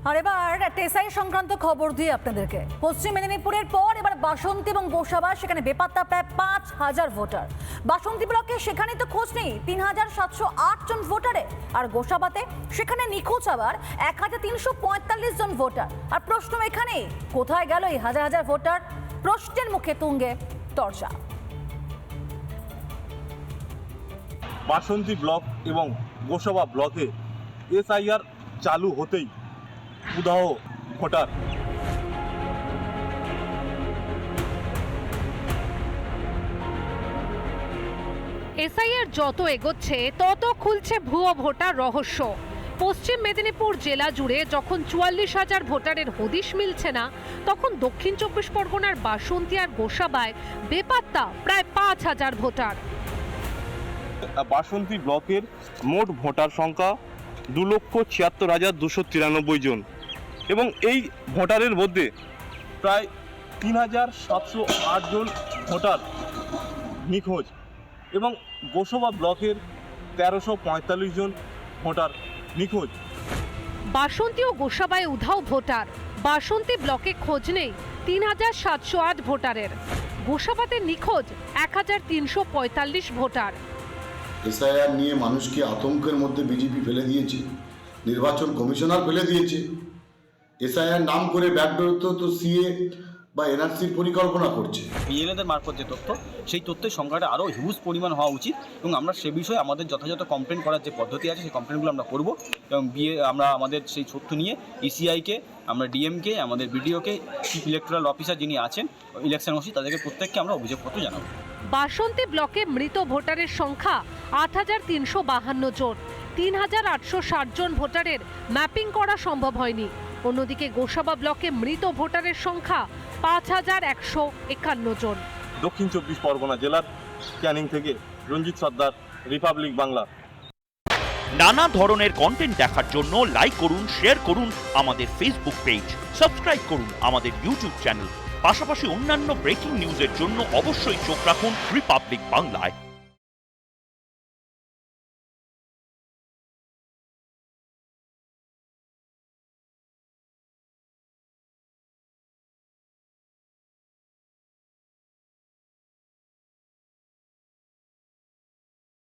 আর এবার টেসাই সংক্রান্ত খবর দিয়ে আপনাদেরকে পশ্চিম মেদিনীপুরের পর এবার বাসন্তী এবং গোসাবা, সেখানে বেপাত্তা প্রায় 5,000 ভোটার। বাসন্তী ব্লকে সেখানে তো খোঁজ নেই 3,708 জন ভোটারে, আর গোসাবাতে সেখানে নিখোঁজ আবার 1,345 জন ভোটার। আর প্রশ্ন এখানে, কোথায় গেল এই হাজার হাজার ভোটার? প্রশ্নের মুখে তুঙ্গে তরজা। বাসন্তী ব্লক এবং গোসাবা ব্লকে এসআইআর চালু হতেই উধাও ভোটার। এসআইআর যত এগোচ্ছে তত খুলছে ভুয়ো ভোটার রহস্য। পশ্চিম মেদিনীপুর জেলা জুড়ে যখন 44,000 ভোটারের হদিশ মিলছে না, তখন দক্ষিণ 24 পরগনার বাসন্তী আর গোসাবায় বেপাত্তা প্রায় 5,000 ভোটার। বাসন্তী ব্লকের মোট ভোটার সংখ্যা 2,76,293 জন এবং এই ভোটারের মধ্যে প্রায় 3,708 জন ভোটার নিখোঁজ এবং গোসাবা ব্লকের 1,345 জন ভোটার নিখোঁজ। বাসন্তী ও গোসাবায় উধাও ভোটার। বাসন্তী ব্লকে খোঁজ নেই 3,708 ভোটারের। গোসাবাতে নিখোঁজ 1,345 ভোটার। এসআইআর নিয়ে মানুষকে আতঙ্কের মধ্যে বিজেপি ফেলে দিয়েছে, নির্বাচন কমিশনার ফেলে দিয়েছে। এসআইআর নাম করে ব্যাকডোর তো সিএ বা এনআরসির পরিকল্পনা করছে। বিএলএদের মারফত যে তথ্য, সেই তথ্যের সংখ্যাটা আরও হিউজ পরিমাণ হওয়া উচিত এবং আমরা সে বিষয়ে আমাদের যথাযথ কমপ্লেন করার যে পদ্ধতি আছে সেই কমপ্লেনগুলো আমরা করব এবং আমরা আমাদের সেই তথ্য নিয়ে ইসিআইকে, আমরা ডিএমকে, আমাদের বিডিওকে, চিফ ইলেকট্রাল অফিসার যিনি আছেন ইলেকশন ওসি, তাদেরকে প্রত্যেককে আমরা অভিযোগপত্র জানাবো। বাসন্তী ব্লকে মৃত ভোটারের সংখ্যা 8,352 জন। 3,860 জন ভোটারের ম্যাপিং করা সম্ভব হয়নি। অন্যদিকে গোসাবা ব্লকে মৃত ভোটারের সংখ্যা 5,151 জন। দক্ষিণ 24 পরগনা জেলার ক্যানিং থেকে রঞ্জিত সর্দার, রিপাবলিক বাংলা। নানা ধরনের কন্টেন্ট দেখার জন্য লাইক করুন, শেয়ার করুন আমাদের ফেসবুক পেজ, সাবস্ক্রাইব করুন আমাদের ইউটিউব চ্যানেল। পাশাপাশি অন্যান্য ব্রেকিং নিউজের জন্য অবশ্যই চোখ রাখুন রিপাবলিক বাংলায়।